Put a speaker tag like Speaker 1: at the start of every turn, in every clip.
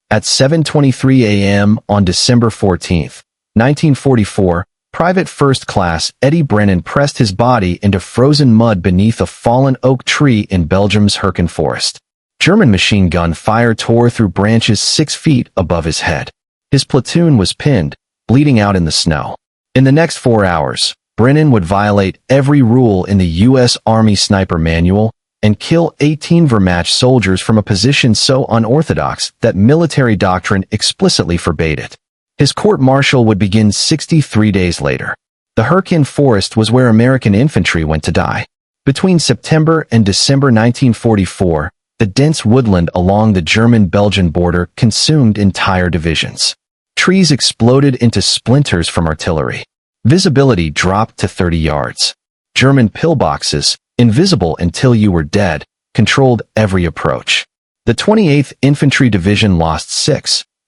Speaker 1: At 7:23 a.m. on December 14, 1944, Private First Class Eddie Brennan pressed his body into frozen mud beneath a fallen oak tree in Belgium's Herken Forest. German machine gun fire tore through branches 6 feet above his head. His platoon was pinned, bleeding out in the snow. In the next 4 hours, Brennan would violate every rule in the U.S. Army Sniper Manual and kill 18 Wehrmacht soldiers from a position so unorthodox that military doctrine explicitly forbade it. His court-martial would begin 63 days later. The Herken Forest was where American infantry went to die. Between September and December 1944, the dense woodland along the German-Belgian border consumed entire divisions. Trees exploded into splinters from artillery. Visibility dropped to 30 yards. German pillboxes, invisible until you were dead, controlled every approach. The 28th Infantry Division lost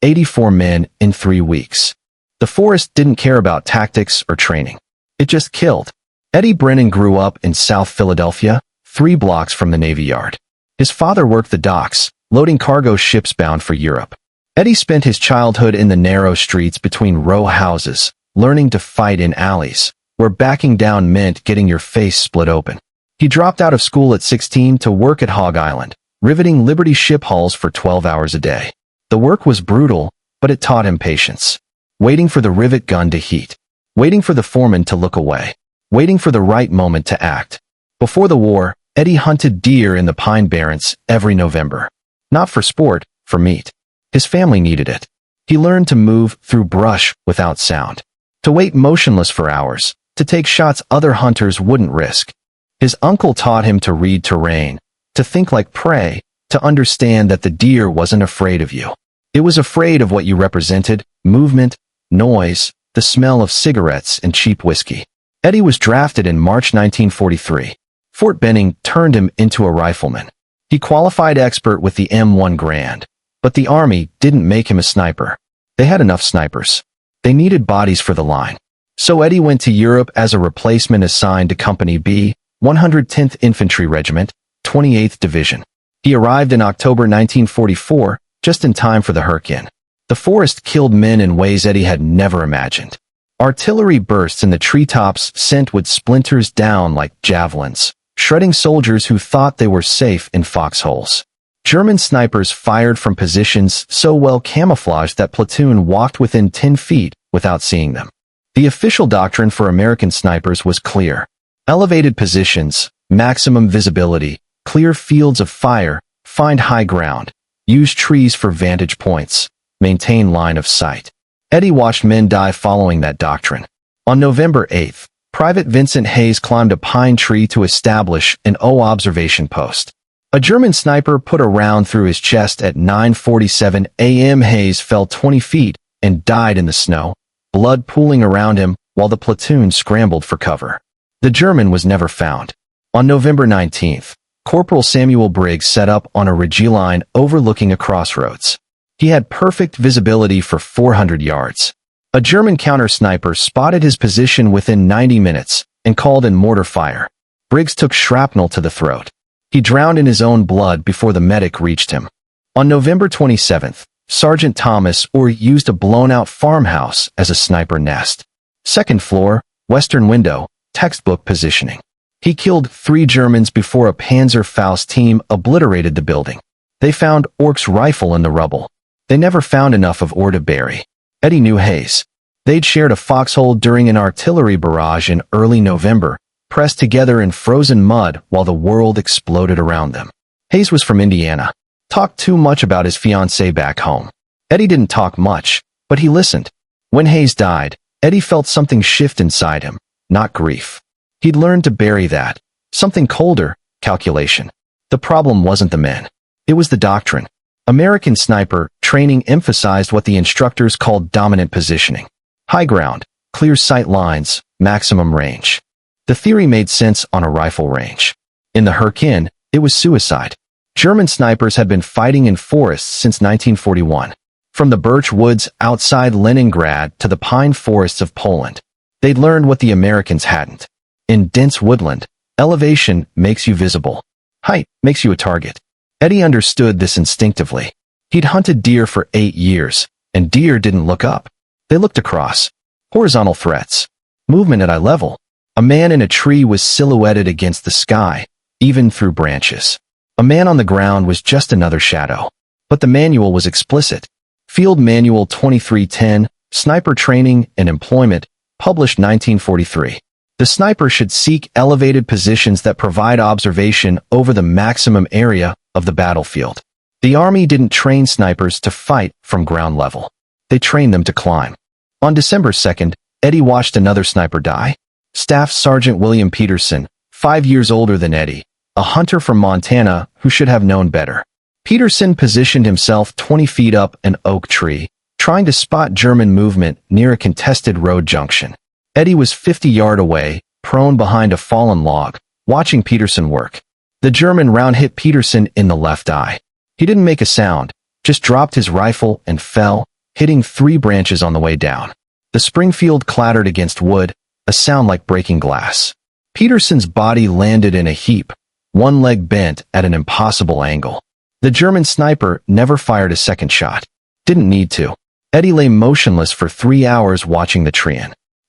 Speaker 1: 84 men in 3 weeks. The forest didn't care about tactics or training. It just killed. Eddie Brennan grew up in South Philadelphia, 3 blocks from the Navy Yard. His father worked the docks, loading cargo ships bound for Europe. Eddie spent his childhood in the narrow streets between row houses, learning to fight in alleys, where backing down meant getting your face split open. He dropped out of school at 16 to work at Hog Island, riveting Liberty ship hulls for 12 hours a day. The work was brutal, but it taught him patience. Waiting for the rivet gun to heat. Waiting for the foreman to look away. Waiting for the right moment to act. Before the war, Eddie hunted deer in the Pine Barrens every November. Not for sport, for meat. His family needed it. He learned to move through brush without sound. To wait motionless for hours. To take shots other hunters wouldn't risk. His uncle taught him to read terrain, to think like prey, to understand that the deer wasn't afraid of you. It was afraid of what you represented, movement, noise, the smell of cigarettes and cheap whiskey. Eddie was drafted in March 1943. Fort Benning turned him into a rifleman. He qualified expert with the M1 Grand. But the Army didn't make him a sniper. They had enough snipers. They needed bodies for the line. So Eddie went to Europe as a replacement assigned to Company B, 110th Infantry Regiment, 28th Division. He arrived in October 1944, just in time for the Herken. The forest killed men in ways Eddie had never imagined. Artillery bursts in the treetops sent wood splinters down like javelins, shredding soldiers who thought they were safe in foxholes. German snipers fired from positions so well camouflaged that platoon walked within 10 feet without seeing them. The official doctrine for American snipers was clear. Elevated positions, maximum visibility, clear fields of fire, find high ground, use trees for vantage points, maintain line of sight. Eddie watched men die following that doctrine. On November 8th, Private Vincent Hayes climbed a pine tree to establish an O observation post. A German sniper put a round through his chest at 9:47 a.m. Hayes fell 20 feet and died in the snow, blood pooling around him while the platoon scrambled for cover. The German was never found. On November 19th, Corporal Samuel Briggs set up on a ridge line overlooking a crossroads. He had perfect visibility for 400 yards. A German counter-sniper spotted his position within 90 minutes and called in mortar fire. Briggs took shrapnel to the throat. He drowned in his own blood before the medic reached him. On November 27th, Sergeant Thomas used a blown-out farmhouse as a sniper nest. Second floor, western window, textbook positioning. He killed 3 Germans before a Panzerfaust team obliterated the building. They found Ork's rifle in the rubble. They never found enough of Orr to bury. Eddie knew Hayes. They'd shared a foxhole during an artillery barrage in early November, pressed together in frozen mud while the world exploded around them. Hayes was from Indiana. Talked too much about his fiancée back home. Eddie didn't talk much, but he listened. When Hayes died, Eddie felt something shift inside him, not grief. He'd learned to bury that. Something colder, calculation. The problem wasn't the men. It was the doctrine. American sniper training emphasized what the instructors called dominant positioning. High ground, clear sight lines, maximum range. The theory made sense on a rifle range. In the Herken, it was suicide. German snipers had been fighting in forests since 1941. From the birch woods outside Leningrad to the pine forests of Poland. They'd learned what the Americans hadn't. In dense woodland, elevation makes you visible. Height makes you a target. Eddie understood this instinctively. He'd hunted deer for 8 years, and deer didn't look up. They looked across. Horizontal threats. Movement at eye level. A man in a tree was silhouetted against the sky, even through branches. A man on the ground was just another shadow. But the manual was explicit. Field Manual 2310, Sniper Training and Employment, published 1943. The sniper should seek elevated positions that provide observation over the maximum area of the battlefield. The Army didn't train snipers to fight from ground level. They trained them to climb. On December 2nd, Eddie watched another sniper die. Staff Sergeant William Peterson, 5 years older than Eddie, a hunter from Montana who should have known better. Peterson positioned himself 20 feet up an oak tree, trying to spot German movement near a contested road junction. Eddie was 50 yards away, prone behind a fallen log, watching Peterson work. The German round hit Peterson in the left eye. He didn't make a sound, just dropped his rifle and fell, hitting 3 branches on the way down. The Springfield clattered against wood, a sound like breaking glass. Peterson's body landed in a heap, one leg bent at an impossible angle. The German sniper never fired a second shot. Didn't need to. Eddie lay motionless for 3 hours watching the tree.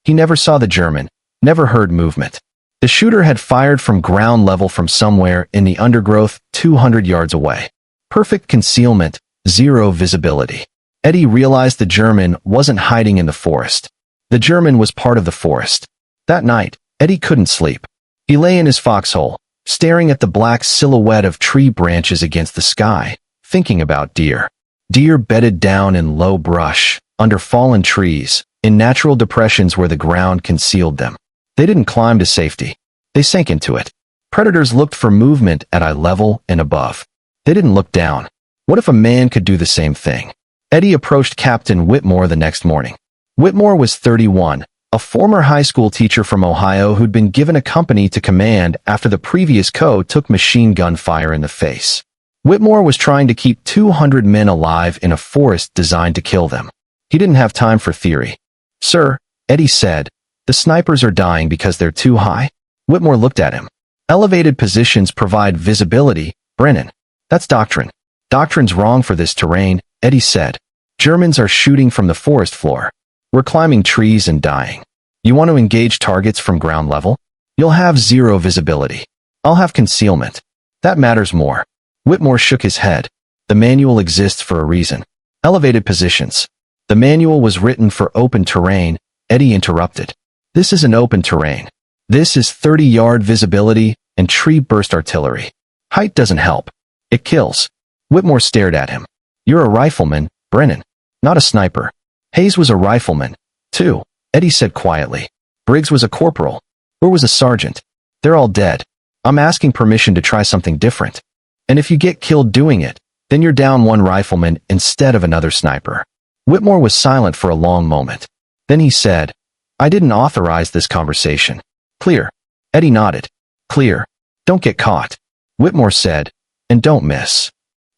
Speaker 1: He never saw the German, never heard movement. The shooter had fired from ground level from somewhere in the undergrowth 200 yards away. Perfect concealment, zero visibility. Eddie realized the German wasn't hiding in the forest. The German was part of the forest. That night, Eddie couldn't sleep. He lay in his foxhole, staring at the black silhouette of tree branches against the sky, thinking about deer. Deer bedded down in low brush, under fallen trees, in natural depressions where the ground concealed them. They didn't climb to safety. They sank into it. Predators looked for movement at eye level and above. They didn't look down. What if a man could do the same thing? Eddie approached Captain Whitmore the next morning. Whitmore was 31, a former high school teacher from Ohio who'd been given a company to command after the previous co took machine gun fire in the face. Whitmore was trying to keep 200 men alive in a forest designed to kill them. He didn't have time for theory. "Sir," Eddie said, "the snipers are dying because they're too high." Whitmore looked at him. "Elevated positions provide visibility, Brennan. That's doctrine." "Doctrine's wrong for this terrain," Eddie said. "Germans are shooting from the forest floor. We're climbing trees and dying. You want to engage targets from ground level? You'll have zero visibility. I'll have concealment. That matters more." Whitmore shook his head. "The manual exists for a reason. Elevated positions." "The manual was written for open terrain," Eddie interrupted. "This isn't open terrain. This is 30-yard visibility and tree-burst artillery. Height doesn't help. It kills." Whitmore stared at him. "You're a rifleman, Brennan, not a sniper." "Hayes was a rifleman, too," Eddie said quietly. "Briggs was a corporal. Or was a sergeant. They're all dead. I'm asking permission to try something different. And if you get killed doing it, then you're down one rifleman instead of another sniper." Whitmore was silent for a long moment. Then he said, "I didn't authorize this conversation. Clear?" Eddie nodded. "Clear. Don't get caught." Whitmore said, "And don't miss."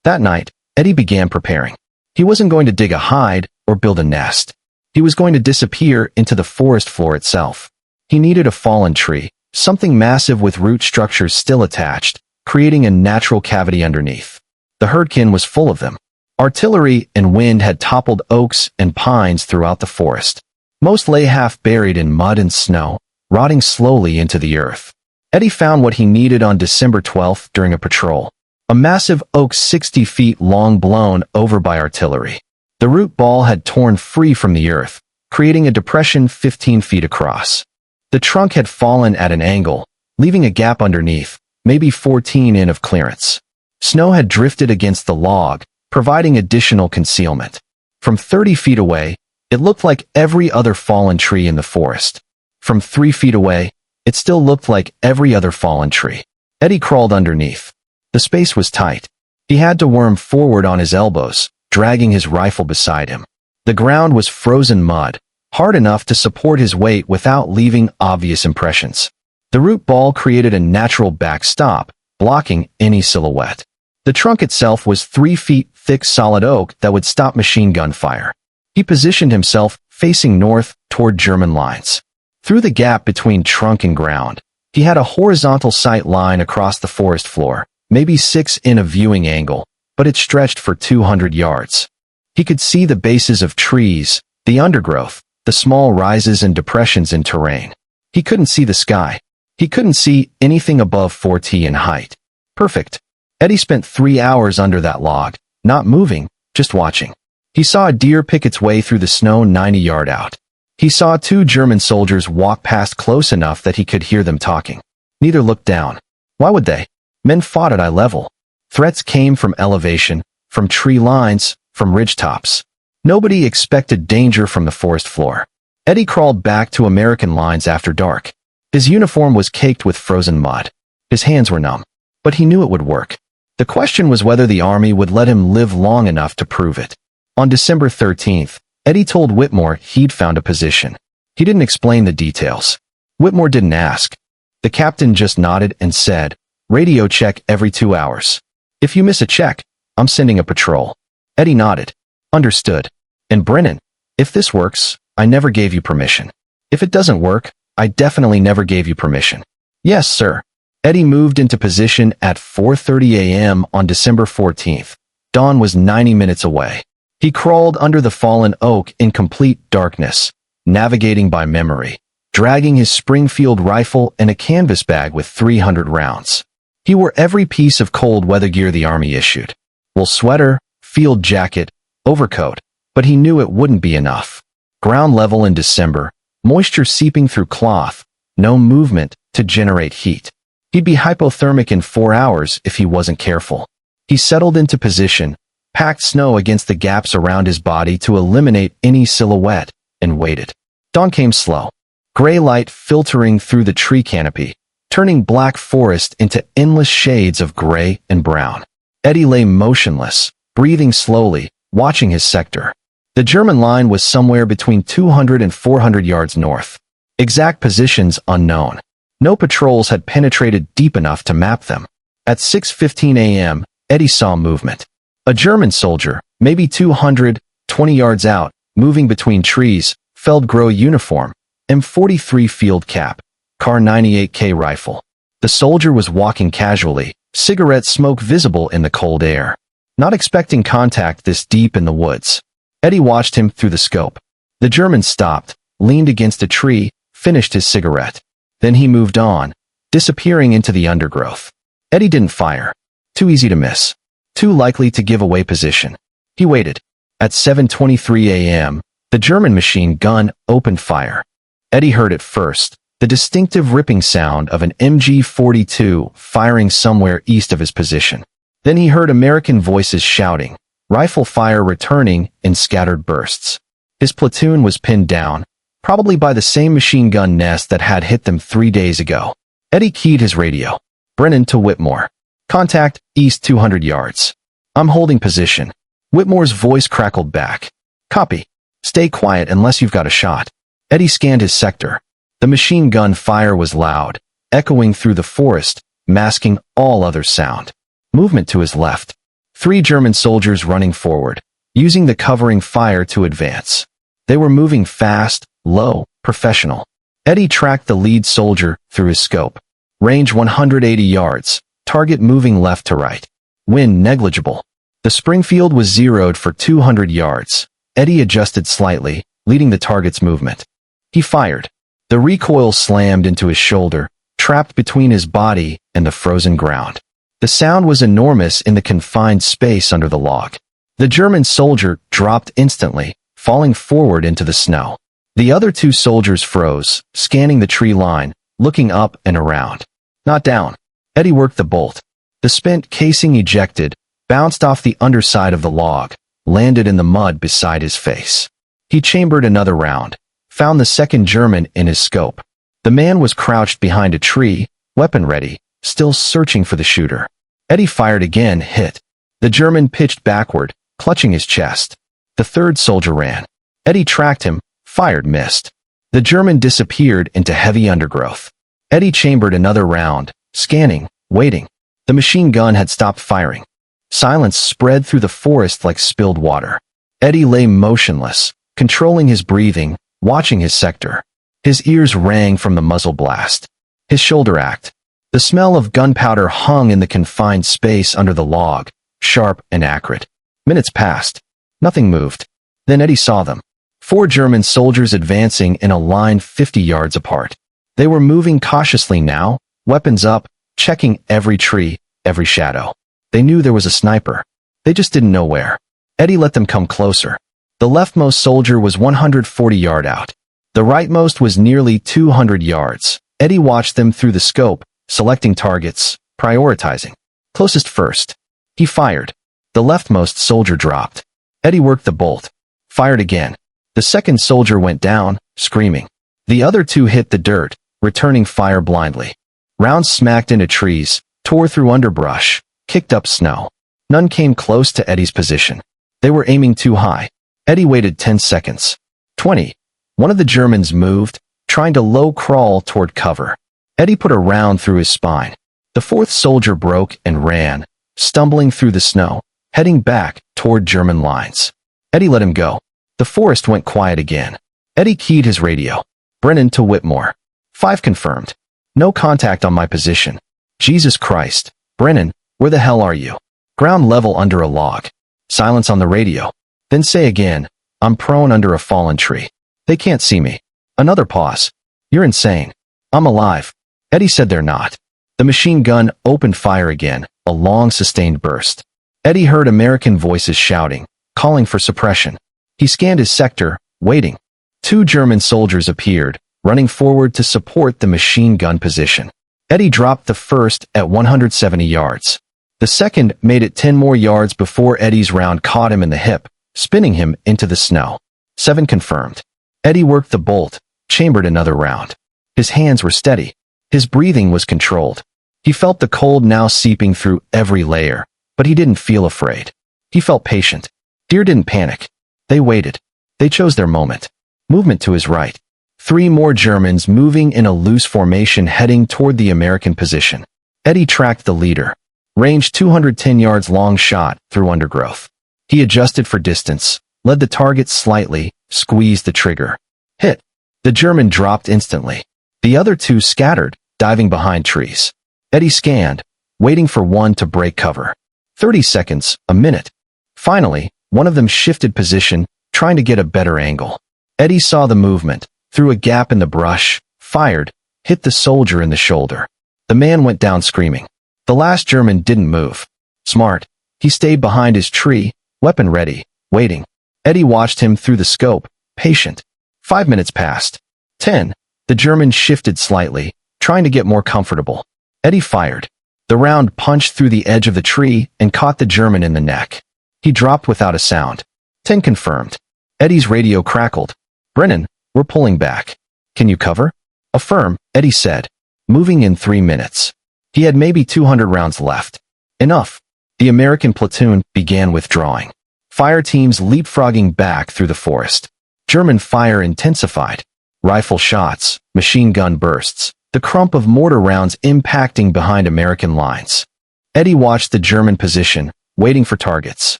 Speaker 1: That night, Eddie began preparing. He wasn't going to dig a hide or build a nest. He was going to disappear into the forest floor itself. He needed a fallen tree, something massive with root structures still attached, creating a natural cavity underneath. The Herdkin was full of them. Artillery and wind had toppled oaks and pines throughout the forest. Most lay half buried in mud and snow, rotting slowly into the earth. Eddie found what he needed on December 12th during a patrol. A massive oak 60 feet long blown over by artillery. The root ball had torn free from the earth, creating a depression 15 feet across. The trunk had fallen at an angle, leaving a gap underneath, maybe 14 in of clearance. Snow had drifted against the log, providing additional concealment. From 30 feet away, it looked like every other fallen tree in the forest. From 3 feet away, it still looked like every other fallen tree. Eddie crawled underneath. The space was tight. He had to worm forward on his elbows, dragging his rifle beside him. The ground was frozen mud, hard enough to support his weight without leaving obvious impressions. The root ball created a natural backstop, blocking any silhouette. The trunk itself was 3 feet thick solid oak that would stop machine gun fire. He positioned himself facing north toward German lines. Through the gap between trunk and ground, he had a horizontal sight line across the forest floor, maybe 6 in a viewing angle, but it stretched for 200 yards. He could see the bases of trees, the undergrowth, the small rises and depressions in terrain. He couldn't see the sky. He couldn't see anything above 4 in height. Perfect. Eddie spent 3 hours under that log, not moving, just watching. He saw a deer pick its way through the snow 90 yards out. He saw 2 German soldiers walk past close enough that he could hear them talking. Neither looked down. Why would they? Men fought at eye level. Threats came from elevation, from tree lines, from ridgetops. Nobody expected danger from the forest floor. Eddie crawled back to American lines after dark. His uniform was caked with frozen mud. His hands were numb. But he knew it would work. The question was whether the army would let him live long enough to prove it. On December 13th, Eddie told Whitmore he'd found a position. He didn't explain the details. Whitmore didn't ask. The captain just nodded and said, "Radio check every 2 hours. If you miss a check, I'm sending a patrol." Eddie nodded. Understood. And Brennan, if this works, I never gave you permission. If it doesn't work, I definitely never gave you permission. Yes, sir. Eddie moved into position at 4:30 a.m. on December 14th. Dawn was 90 minutes away. He crawled under the fallen oak in complete darkness, navigating by memory, dragging his Springfield rifle and a canvas bag with 300 rounds. He wore every piece of cold weather gear the Army issued. Wool sweater, field jacket, overcoat, but he knew it wouldn't be enough. Ground level in December, moisture seeping through cloth, no movement to generate heat. He'd be hypothermic in 4 hours if he wasn't careful. He settled into position, packed snow against the gaps around his body to eliminate any silhouette, and waited. Dawn came slow. Gray light filtering through the tree canopy, turning black forest into endless shades of gray and brown. Eddie lay motionless, breathing slowly, watching his sector. The German line was somewhere between 200 and 400 yards north. Exact positions unknown. No patrols had penetrated deep enough to map them. At 6:15 a.m., Eddie saw movement. A German soldier, maybe 220 yards out, moving between trees, Feldgrau uniform, M43 field cap, Kar 98K rifle. The soldier was walking casually, cigarette smoke visible in the cold air. Not expecting contact this deep in the woods. Eddie watched him through the scope. The German stopped, leaned against a tree, finished his cigarette. Then he moved on, disappearing into the undergrowth. Eddie didn't fire. Too easy to miss. Too likely to give away position. He waited. At 7:23 a.m., the German machine gun opened fire. Eddie heard it first, the distinctive ripping sound of an MG-42 firing somewhere east of his position. Then he heard American voices shouting, rifle fire returning in scattered bursts. His platoon was pinned down, probably by the same machine gun nest that had hit them 3 days ago. Eddie keyed his radio. Brennan to Whitmore. Contact, east 200 yards. I'm holding position. Whitmore's voice crackled back. Copy. Stay quiet unless you've got a shot. Eddie scanned his sector. The machine gun fire was loud, echoing through the forest, masking all other sound. Movement to his left. 3 German soldiers running forward, using the covering fire to advance. They were moving fast, low, professional. Eddie tracked the lead soldier through his scope. Range 180 yards. Target moving left to right. Wind negligible. The Springfield was zeroed for 200 yards. Eddie adjusted slightly, leading the target's movement. He fired. The recoil slammed into his shoulder, trapped between his body and the frozen ground. The sound was enormous in the confined space under the log. The German soldier dropped instantly, falling forward into the snow. The other 2 soldiers froze, scanning the tree line, looking up and around. Not down. Eddie worked the bolt. The spent casing ejected, bounced off the underside of the log, landed in the mud beside his face. He chambered another round, found the second German in his scope. The man was crouched behind a tree, weapon ready, still searching for the shooter. Eddie fired again, hit. The German pitched backward, clutching his chest. The third soldier ran. Eddie tracked him, fired, missed. The German disappeared into heavy undergrowth. Eddie chambered another round, scanning, waiting. The machine gun had stopped firing. Silence spread through the forest like spilled water. Eddie lay motionless, controlling his breathing, watching his sector. His ears rang from the muzzle blast. His shoulder ached. The smell of gunpowder hung in the confined space under the log, sharp and accurate. Minutes passed. Nothing moved. Then Eddie saw them. 4 German soldiers advancing in a line 50 yards apart. They were moving cautiously now, weapons up, checking every tree, every shadow. They knew there was a sniper. They just didn't know where. Eddie let them come closer. The leftmost soldier was 140 yards out. The rightmost was nearly 200 yards. Eddie watched them through the scope, selecting targets, prioritizing. Closest first. He fired. The leftmost soldier dropped. Eddie worked the bolt. Fired again. The second soldier went down, screaming. The other 2 hit the dirt, returning fire blindly. Rounds smacked into trees, tore through underbrush, kicked up snow. None came close to Eddie's position. They were aiming too high. Eddie waited 10 seconds. 20. One of the Germans moved, trying to low crawl toward cover. Eddie put a round through his spine. The 4th soldier broke and ran, stumbling through the snow, heading back toward German lines. Eddie let him go. The forest went quiet again. Eddie keyed his radio. Brennan to Whitmore. 5 confirmed. No contact on my position. Jesus Christ. Brennan, where the hell are you? Ground level under a log. Silence on the radio. Then say again, I'm prone under a fallen tree. They can't see me. Another pause. You're insane. I'm alive. Eddie said they're not. The machine gun opened fire again, a long sustained burst. Eddie heard American voices shouting, calling for suppression. He scanned his sector, waiting. 2 German soldiers appeared, running forward to support the machine gun position. Eddie dropped the first at 170 yards. The second made it 10 more yards before Eddie's round caught him in the hip, spinning him into the snow. 7 confirmed. Eddie worked the bolt, chambered another round. His hands were steady. His breathing was controlled. He felt the cold now seeping through every layer, but he didn't feel afraid. He felt patient. Deer didn't panic. They waited. They chose their moment. Movement to his right. 3 more Germans moving in a loose formation heading toward the American position. Eddie tracked the leader. Range 210 yards long shot through undergrowth. He adjusted for distance, led the target slightly, squeezed the trigger. Hit. The German dropped instantly. The other 2 scattered, diving behind trees. Eddie scanned, waiting for one to break cover. 30 seconds, a minute. Finally, one of them shifted position, trying to get a better angle. Eddie saw the movement, through a gap in the brush, fired, hit the soldier in the shoulder. The man went down screaming. The last German didn't move. Smart. He stayed behind his tree, weapon ready, waiting. Eddie watched him through the scope, patient. 5 minutes passed. 10. The German shifted slightly, trying to get more comfortable. Eddie fired. The round punched through the edge of the tree and caught the German in the neck. He dropped without a sound. 10 confirmed. Eddie's radio crackled. Brennan, we're pulling back. Can you cover? Affirm, Eddie said. Moving in 3 minutes. He had maybe 200 rounds left. Enough. The American platoon began withdrawing. Fire teams leapfrogging back through the forest. German fire intensified. Rifle shots, machine gun bursts, the crump of mortar rounds impacting behind American lines. Eddie watched the German position, waiting for targets.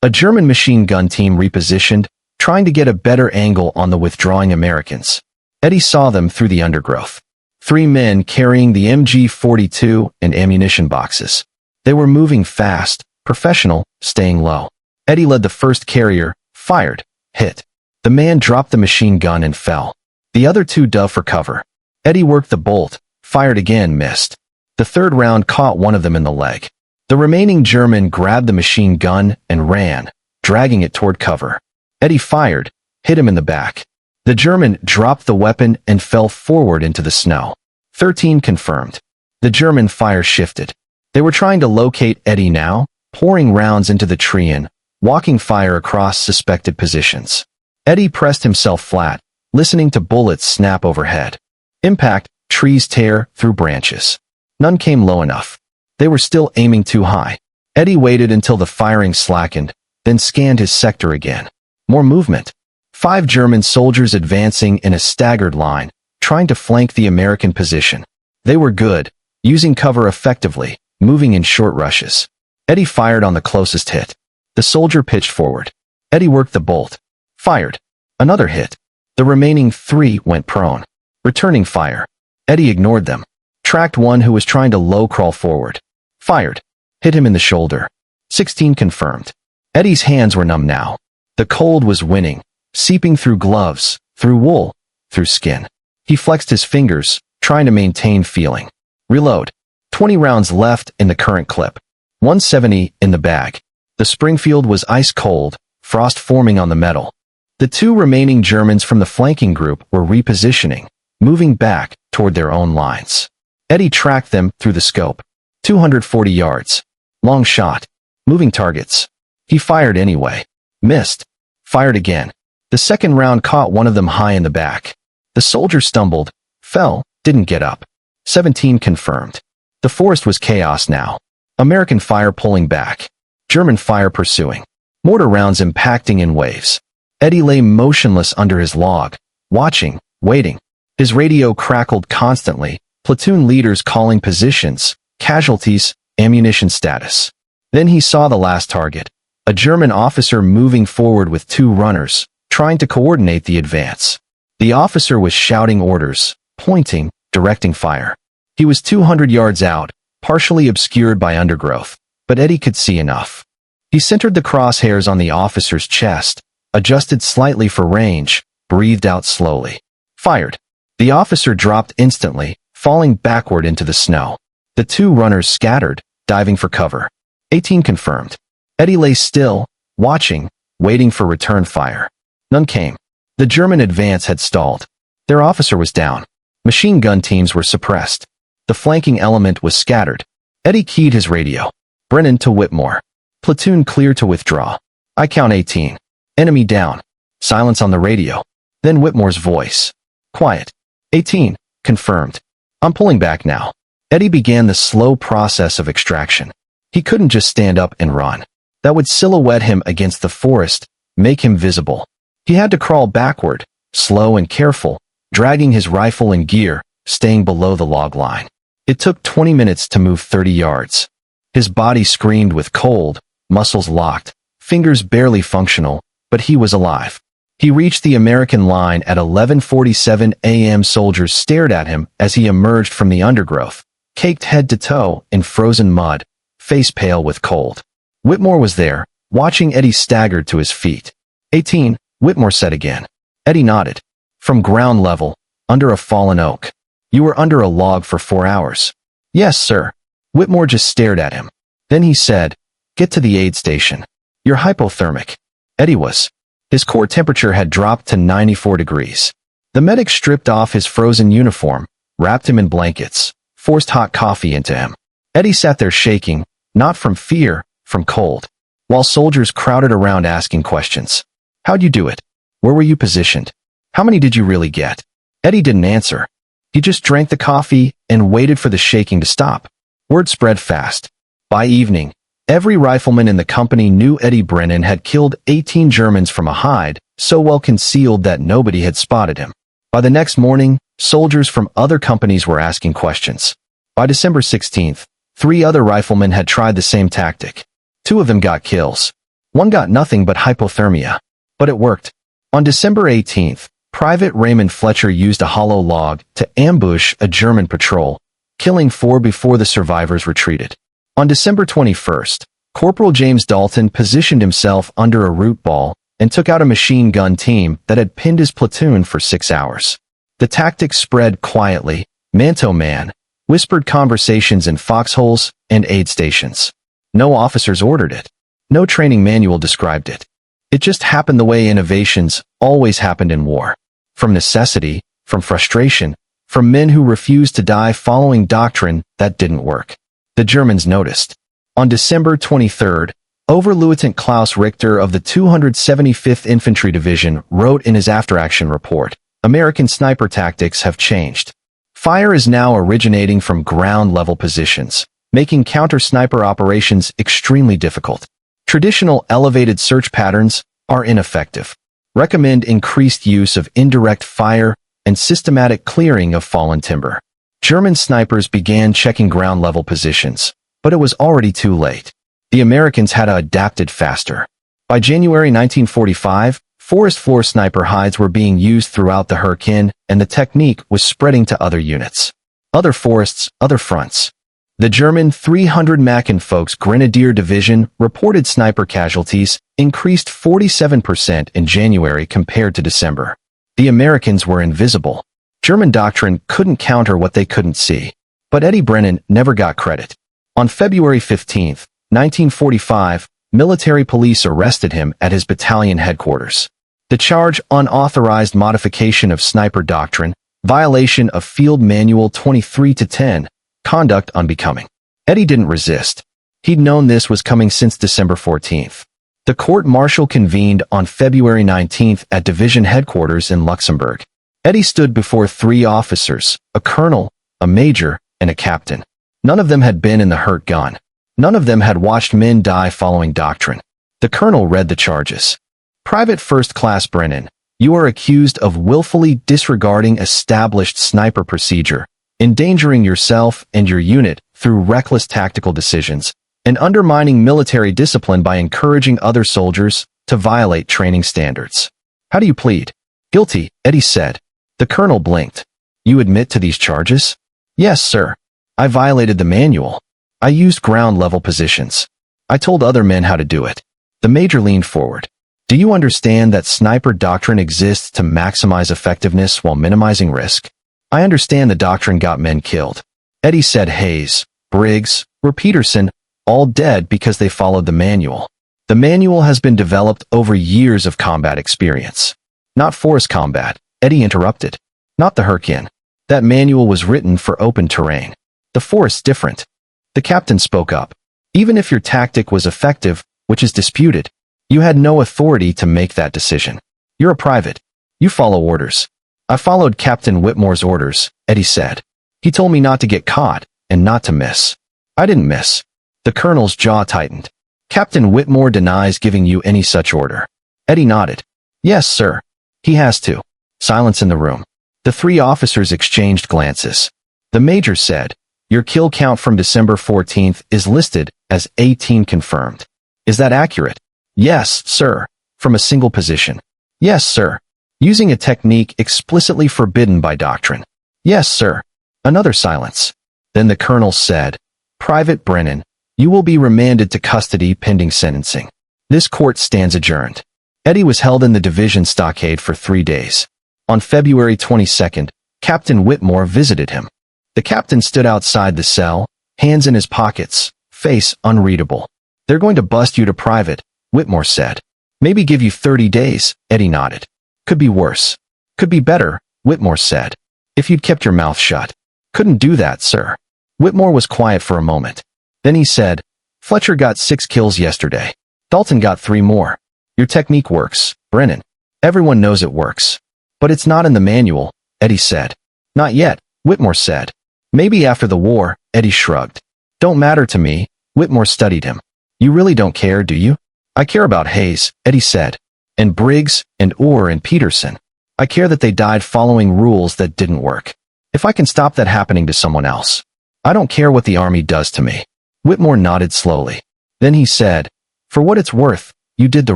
Speaker 1: A German machine gun team repositioned, trying to get a better angle on the withdrawing Americans. Eddie saw them through the undergrowth. 3 men carrying the MG-42 and ammunition boxes. They were moving fast, professional, staying low. Eddie led the first carrier, fired, hit. The man dropped the machine gun and fell. The other 2 dove for cover. Eddie worked the bolt, fired again, missed. The third round caught one of them in the leg. The remaining German grabbed the machine gun and ran, dragging it toward cover. Eddie fired, hit him in the back. The German dropped the weapon and fell forward into the snow. 13 confirmed. The German fire shifted. They were trying to locate Eddie now, pouring rounds into the tree and walking fire across suspected positions. Eddie pressed himself flat, listening to bullets snap overhead. Impact, trees tear through branches. None came low enough. They were still aiming too high. Eddie waited until the firing slackened, then scanned his sector again. More movement. 5 German soldiers advancing in a staggered line, trying to flank the American position. They were good, using cover effectively, moving in short rushes. Eddie fired on the closest hit. The soldier pitched forward. Eddie worked the bolt. Fired. Another hit. The remaining 3 went prone. Returning fire. Eddie ignored them. Tracked one who was trying to low crawl forward. Fired. Hit him in the shoulder. 16 confirmed. Eddie's hands were numb now. The cold was winning, seeping through gloves, through wool, through skin. He flexed his fingers, trying to maintain feeling. Reload. 20 rounds left in the current clip. 170 in the bag. The Springfield was ice cold, frost forming on the metal. The two remaining Germans from the flanking group were repositioning, moving back toward their own lines. Eddie tracked them through the scope. 240 yards. Long shot. Moving targets. He fired anyway. Missed. Fired again. The second round caught one of them high in the back. The soldier stumbled, fell, didn't get up. 17 confirmed. The forest was chaos now. American fire pulling back. German fire pursuing. Mortar rounds impacting in waves. Eddie lay motionless under his log, watching, waiting. His radio crackled constantly, platoon leaders calling positions, casualties, ammunition status. Then he saw the last target, a German officer moving forward with two runners, trying to coordinate the advance. The officer was shouting orders, pointing, directing fire. He was 200 yards out, partially obscured by undergrowth, but Eddie could see enough. He centered the crosshairs on the officer's chest, adjusted slightly for range, breathed out slowly. Fired. The officer dropped instantly, falling backward into the snow. The two runners scattered, diving for cover. 18 confirmed. Eddie lay still, watching, waiting for return fire. None came. The German advance had stalled. Their officer was down. Machine gun teams were suppressed. The flanking element was scattered. Eddie keyed his radio. Brennan to Whitmore. Platoon clear to withdraw. I count 18. Enemy down. Silence on the radio. Then Whitmore's voice. Quiet. 18. Confirmed. I'm pulling back now. Eddie began the slow process of extraction. He couldn't just stand up and run. That would silhouette him against the forest, make him visible. He had to crawl backward, slow and careful, dragging his rifle and gear, staying below the log line. It took 20 minutes to move 30 yards. His body screamed with cold, muscles locked, fingers barely functional, but he was alive. He reached the American line at 11:47 a.m. Soldiers stared at him as he emerged from the undergrowth, caked head to toe in frozen mud, face pale with cold. Whitmore was there, watching Eddie stagger to his feet. 18, Whitmore said again. Eddie nodded. From ground level, under a fallen oak. You were under a log for 4 hours. Yes, sir. Whitmore just stared at him. Then he said, get to the aid station. You're hypothermic. Eddie was. His core temperature had dropped to 94 degrees. The medic stripped off his frozen uniform, wrapped him in blankets, forced hot coffee into him. Eddie sat there shaking, not from fear, from cold, while soldiers crowded around asking questions. How'd you do it? Where were you positioned? How many did you really get? Eddie didn't answer. He just drank the coffee and waited for the shaking to stop. Word spread fast. By evening, every rifleman in the company knew Eddie Brennan had killed 18 Germans from a hide, so well concealed that nobody had spotted him. By the next morning, soldiers from other companies were asking questions. By December 16th, 3 other riflemen had tried the same tactic. 2 of them got kills. 1 got nothing but hypothermia. But it worked. On December 18th, Private Raymond Fletcher used a hollow log to ambush a German patrol, killing 4 before the survivors retreated. On December 21st, Corporal James Dalton positioned himself under a root ball and took out a machine gun team that had pinned his platoon for 6 hours. The tactic spread quietly, man-to-man, whispered conversations in foxholes and aid stations. No officers ordered it. No training manual described it. It just happened the way innovations always happened in war. From necessity, from frustration, from men who refused to die following doctrine that didn't work. The Germans noticed. On December 23rd, Oberleutnant Klaus Richter of the 275th Infantry Division wrote in his after-action report, American sniper tactics have changed. Fire is now originating from ground-level positions, making counter-sniper operations extremely difficult. Traditional elevated search patterns are ineffective. Recommend increased use of indirect fire and systematic clearing of fallen timber. German snipers began checking ground-level positions, but it was already too late. The Americans had adapted faster. By January 1945, forest floor sniper hides were being used throughout the Hurricane, and the technique was spreading to other units. Other forests, other fronts. The German 300 Mackenfolks Grenadier Division reported sniper casualties increased 47% in January compared to December. The Americans were invisible. German doctrine couldn't counter what they couldn't see. But Eddie Brennan never got credit. On February 15, 1945, military police arrested him at his battalion headquarters. The charge: unauthorized modification of sniper doctrine, violation of Field Manual 23-10, conduct unbecoming. Eddie didn't resist. He'd known this was coming since December 14th. The court-martial convened on February 19th at division headquarters in Luxembourg. Eddie stood before 3 officers, a colonel, a major, and a captain. None of them had been in the Hurt gun. None of them had watched men die following doctrine. The colonel read the charges. Private First Class Brennan, you are accused of willfully disregarding established sniper procedure, endangering yourself and your unit through reckless tactical decisions, and undermining military discipline by encouraging other soldiers to violate training standards. How do you plead? Guilty, Eddie said. The colonel blinked. You admit to these charges? Yes, sir. I violated the manual. I used ground-level positions. I told other men how to do it. The major leaned forward. Do you understand that sniper doctrine exists to maximize effectiveness while minimizing risk? I understand the doctrine got men killed. Eddie said Hayes, Briggs, or Peterson, all dead because they followed the manual. The manual has been developed over years of combat experience. Not forest combat, Eddie interrupted. Not the Hurricane. That manual was written for open terrain. The forest's different. The captain spoke up. Even if your tactic was effective, which is disputed, you had no authority to make that decision. You're a private. You follow orders. I followed Captain Whitmore's orders, Eddie said. He told me not to get caught and not to miss. I didn't miss. The colonel's jaw tightened. Captain Whitmore denies giving you any such order. Eddie nodded. Yes, sir. He has to. Silence in the room. The 3 officers exchanged glances. The major said, your kill count from December 14th is listed as 18 confirmed. Is that accurate? Yes, sir. From a single position. Yes, sir. Using a technique explicitly forbidden by doctrine. Yes, sir. Another silence. Then the colonel said, Private Brennan, you will be remanded to custody pending sentencing. This court stands adjourned. Eddie was held in the division stockade for 3 days. On February 22nd, Captain Whitmore visited him. The captain stood outside the cell, hands in his pockets, face unreadable. They're going to bust you to private, Whitmore said. Maybe give you 30 days, Eddie nodded. Could be worse. Could be better, Whitmore said. If you'd kept your mouth shut. Couldn't do that, sir. Whitmore was quiet for a moment. Then he said, Fletcher got 6 kills yesterday. Dalton got 3 more. Your technique works, Brennan. Everyone knows it works. But it's not in the manual, Eddie said. Not yet, Whitmore said. Maybe after the war, Eddie shrugged. Don't matter to me, Whitmore studied him. You really don't care, do you? I care about Hayes, Eddie said. And Briggs, and Orr, and Peterson. I care that they died following rules that didn't work. If I can stop that happening to someone else. I don't care what the army does to me. Whitmore nodded slowly. Then he said, For what it's worth, you did the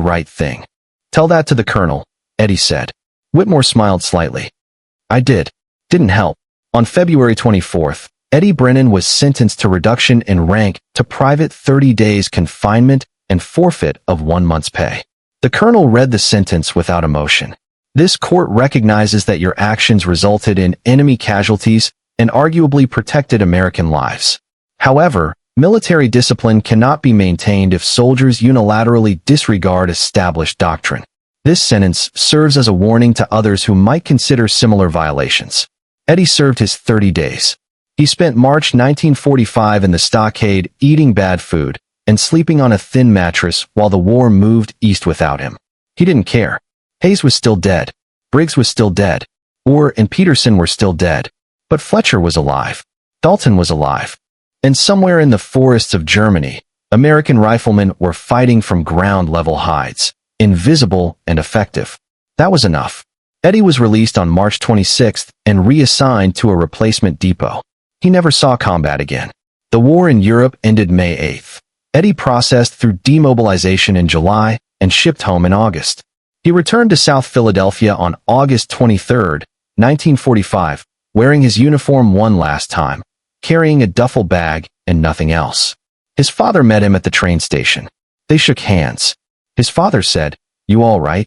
Speaker 1: right thing. Tell that to the colonel, Eddie said. Whitmore smiled slightly. I did. Didn't help. On February 24th, Eddie Brennan was sentenced to reduction in rank to private 30 days confinement and forfeit of 1 month's pay. The colonel read the sentence without emotion. This court recognizes that your actions resulted in enemy casualties and arguably protected American lives. However, military discipline cannot be maintained if soldiers unilaterally disregard established doctrine. This sentence serves as a warning to others who might consider similar violations. Eddie served his 30 days. He spent March 1945 in the stockade eating bad food and sleeping on a thin mattress while the war moved east without him. He didn't care. Hayes was still dead. Briggs was still dead. Orr and Peterson were still dead. But Fletcher was alive. Dalton was alive. And somewhere in the forests of Germany, American riflemen were fighting from ground-level hides, invisible and effective. That was enough. Eddie was released on March 26th and reassigned to a replacement depot. He never saw combat again. The war in Europe ended May 8th. Eddie processed through demobilization in July and shipped home in August. He returned to South Philadelphia on August 23, 1945, wearing his uniform one last time, carrying a duffel bag and nothing else. His father met him at the train station. They shook hands. His father said, "You all right?"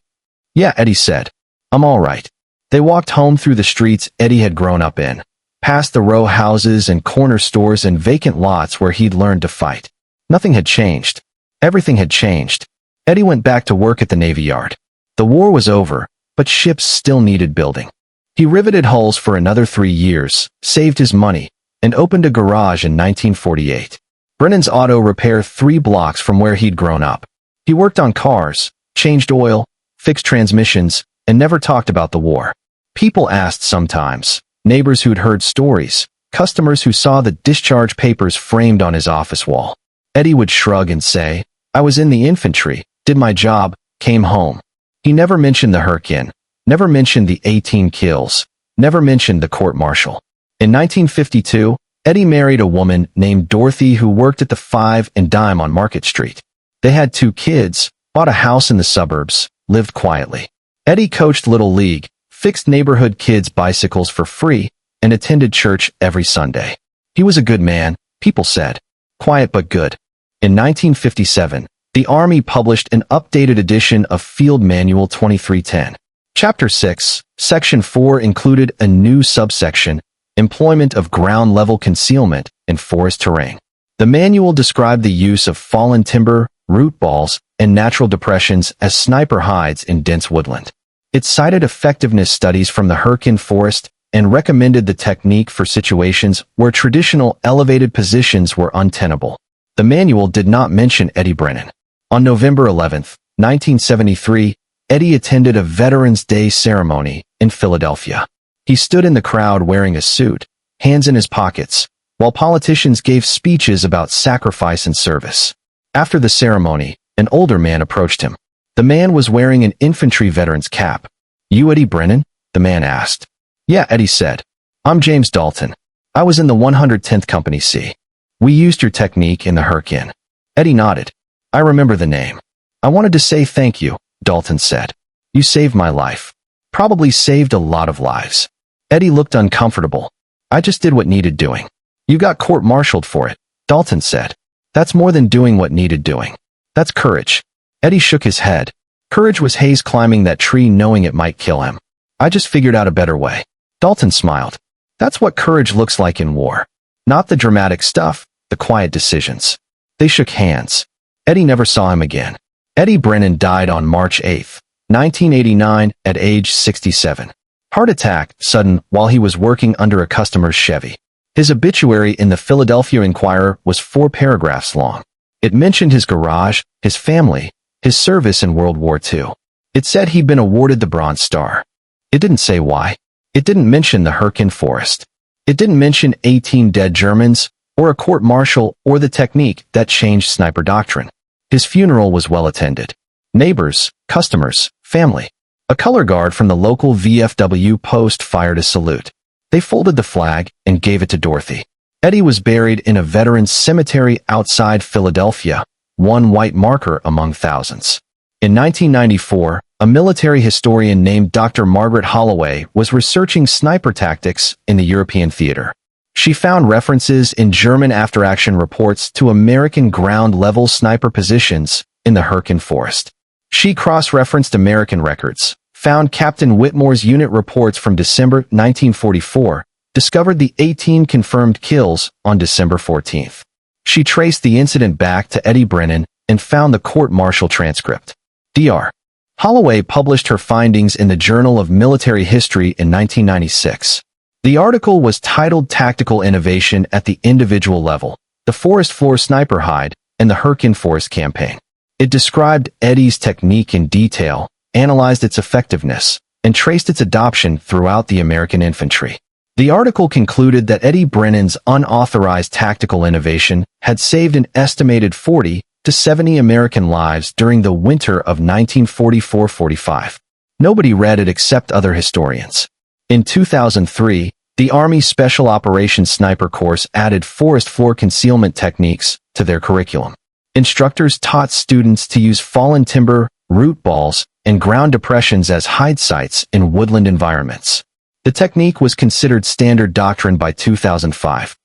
Speaker 1: "Yeah," Eddie said. "I'm all right." They walked home through the streets Eddie had grown up in, past the row houses and corner stores and vacant lots where he'd learned to fight. Nothing had changed. Everything had changed. Eddie went back to work at the Navy Yard. The war was over, but ships still needed building. He riveted hulls for another 3 years, saved his money, and opened a garage in 1948. Brennan's Auto Repair 3 blocks from where he'd grown up. He worked on cars, changed oil, fixed transmissions, and never talked about the war. People asked sometimes, neighbors who'd heard stories, customers who saw the discharge papers framed on his office wall. Eddie would shrug and say, "I was in the infantry, did my job, came home." He never mentioned the Hurricane, never mentioned the 18 kills, never mentioned the court-martial. In 1952, Eddie married a woman named Dorothy who worked at the 5 and Dime on Market Street. They had 2 kids, bought a house in the suburbs, lived quietly. Eddie coached Little League, fixed neighborhood kids' bicycles for free, and attended church every Sunday. He was a good man, people said. Quiet but good. In 1957, the Army published an updated edition of Field Manual 2310. Chapter 6, Section 4 included a new subsection, Employment of Ground-Level Concealment in Forest Terrain. The manual described the use of fallen timber, root balls, and natural depressions as sniper hides in dense woodland. It cited effectiveness studies from the Hurricane Forest and recommended the technique for situations where traditional elevated positions were untenable. The manual did not mention Eddie Brennan. On November 11, 1973, Eddie attended a Veterans Day ceremony in Philadelphia. He stood in the crowd wearing a suit, hands in his pockets, while politicians gave speeches about sacrifice and service. After the ceremony, an older man approached him. The man was wearing an infantry veteran's cap. "You Eddie Brennan?" the man asked. "Yeah," Eddie said. "I'm James Dalton. I was in the 110th Company C. We used your technique in the Hurricane." Eddie nodded. "I remember the name. I wanted to say thank you," Dalton said. "You saved my life. Probably saved a lot of lives." Eddie looked uncomfortable. "I just did what needed doing." "You got court-martialed for it," Dalton said. "That's more than doing what needed doing. That's courage." Eddie shook his head. Courage was Hayes climbing that tree knowing it might kill him. "I just figured out a better way." Dalton smiled. "That's what courage looks like in war. Not the dramatic stuff, the quiet decisions." They shook hands. Eddie never saw him again. Eddie Brennan died on March 8, 1989, at age 67. Heart attack, sudden, while he was working under a customer's Chevy. His obituary in the Philadelphia Inquirer was 4 paragraphs long. It mentioned his garage, his family, his service in World War II. It said he'd been awarded the Bronze Star. It didn't say why. It didn't mention the Hurricane Forest. It didn't mention 18 dead Germans, or a court-martial, or the technique that changed sniper doctrine. His funeral was well attended. Neighbors, customers, family. A color guard from the local VFW post fired a salute. They folded the flag and gave it to Dorothy. Eddie was buried in a veterans cemetery outside Philadelphia, one white marker among thousands. In 1994, a military historian named Dr. Margaret Holloway was researching sniper tactics in the European theater. She found references in German after-action reports to American ground-level sniper positions in the Hurricane Forest. She cross-referenced American records, found Captain Whitmore's unit reports from December 1944, discovered the 18 confirmed kills on December 14th. She traced the incident back to Eddie Brennan and found the court-martial transcript. Dr. Holloway published her findings in the Journal of Military History in 1996. The article was titled Tactical Innovation at the Individual Level, the Forest Floor Sniper Hide, and the Hurricane Forest Campaign. It described Eddie's technique in detail, analyzed its effectiveness, and traced its adoption throughout the American infantry. The article concluded that Eddie Brennan's unauthorized tactical innovation had saved an estimated 40 to 70 American lives during the winter of 1944-45. Nobody read it except other historians. In 2003, the Army Special Operations Sniper Course added forest floor concealment techniques to their curriculum. Instructors taught students to use fallen timber, root balls, and ground depressions as hide sites in woodland environments. The technique was considered standard doctrine by 2005.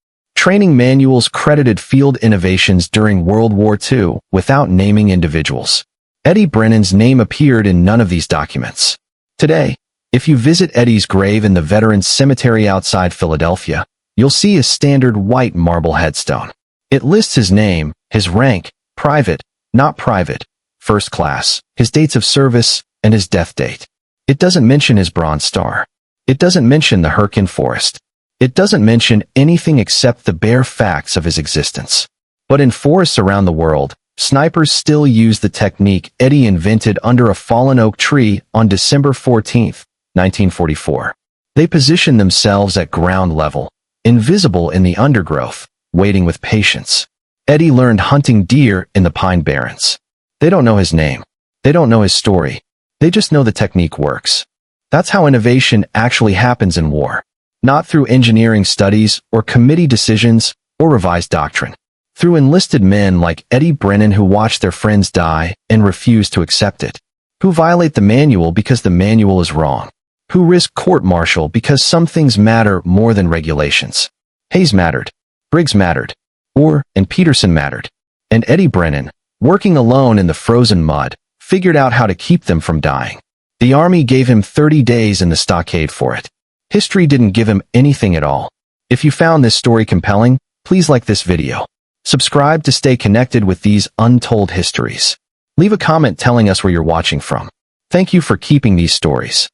Speaker 1: training manuals credited field innovations during World War II without naming individuals. Eddie Brennan's name appeared in none of these documents. Today, if you visit Eddie's grave in the Veterans Cemetery outside Philadelphia, you'll see a standard white marble headstone. It lists his name, his rank, private, not private, first class, his dates of service, and his death date. It doesn't mention his Bronze Star. It doesn't mention the Hurricane Forest. It doesn't mention anything except the bare facts of his existence. But in forests around the world, snipers still use the technique Eddie invented under a fallen oak tree on December 14, 1944. They position themselves at ground level, invisible in the undergrowth, waiting with patience. Eddie learned hunting deer in the Pine Barrens. They don't know his name. They don't know his story. They just know the technique works. That's how innovation actually happens in war. Not through engineering studies or committee decisions or revised doctrine. Through enlisted men like Eddie Brennan who watch their friends die and refuse to accept it. Who violate the manual because the manual is wrong. Who risk court-martial because some things matter more than regulations. Hayes mattered. Briggs mattered. Orr and Peterson mattered. And Eddie Brennan, working alone in the frozen mud, figured out how to keep them from dying. The Army gave him 30 days in the stockade for it. History didn't give him anything at all. If you found this story compelling, please like this video. Subscribe to stay connected with these untold histories. Leave a comment telling us where you're watching from. Thank you for keeping these stories.